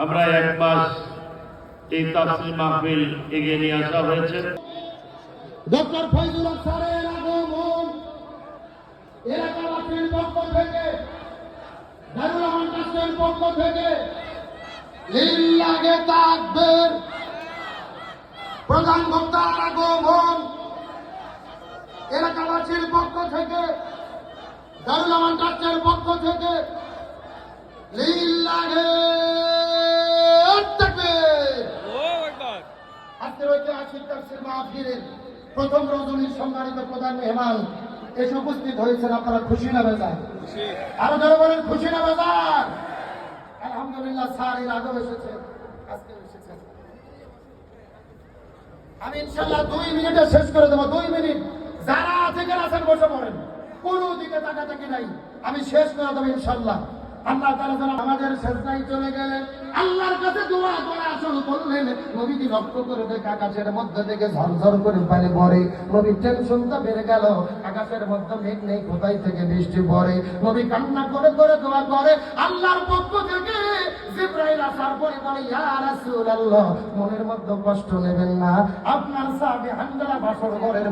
আমরা 1 মাস এই তাফসীর মাহফিল এগিয়ে নিয়ে আসা হয়েছে। ডক্টর ফয়জুল হক স্যারের আগমন এলাকাবাসীর পক্ষ থেকে, দারুল আমান ট্রাস্টের পক্ষ থেকে লিল্লাহে তাকবীর। প্রধান বক্তার আগমন এলাকাবাসীর পক্ষ থেকে, দারুল আমান ট্রাস্টের পক্ষ থেকে লিল্লাহে তাকবীর। আজকের ঐতিহাসিক তাফসীর মাহফিলের প্রথম রজনীর সম্মানিত প্রধান মেহমান এসে উপস্থিত হয়েছেন। আপনারা খুশি না বেজার? আরো যারা বলেন খুশি না বেজার? আলহামদুলিল্লাহ, স্যার এর আগেও এসেছেন, আজকে এসেছেন। আমি ইনশাল্লাহ 2 মিনিটে শেষ করে দেবো। 2 মিনিট। যারা যেখানে আছেন বসে পড়েন, কোনো দিকে তাকাতাকি নাই, আমি শেষ করে দেবো ইনশাল্লাহ। আল্লাহ তাআলা যেন আমাদের সেজদায় চলে গেলেন, আল্লাহর কাছে দোয়া করে শুরু করলেন। নবীজি লক্ষ্য করে দেখে আকাশের মধ্যে থেকে ঝরঝর করে পানি পড়ে। নবীর টেনশনটা বেড়ে গেল, আকাশের মধ্যে মেঘ নেই, কোথায় থেকে বৃষ্টি পড়ে। নবী কান্না করে করে দোয়া করে, আল্লাহর পক্ষ থেকে জিবরাইল আসার পরে বলে, ইয়া রাসূলুল্লাহ, মনের মধ্যে কষ্ট নেবেন না, আপনার সাহাবী হামজা বাসর ঘরের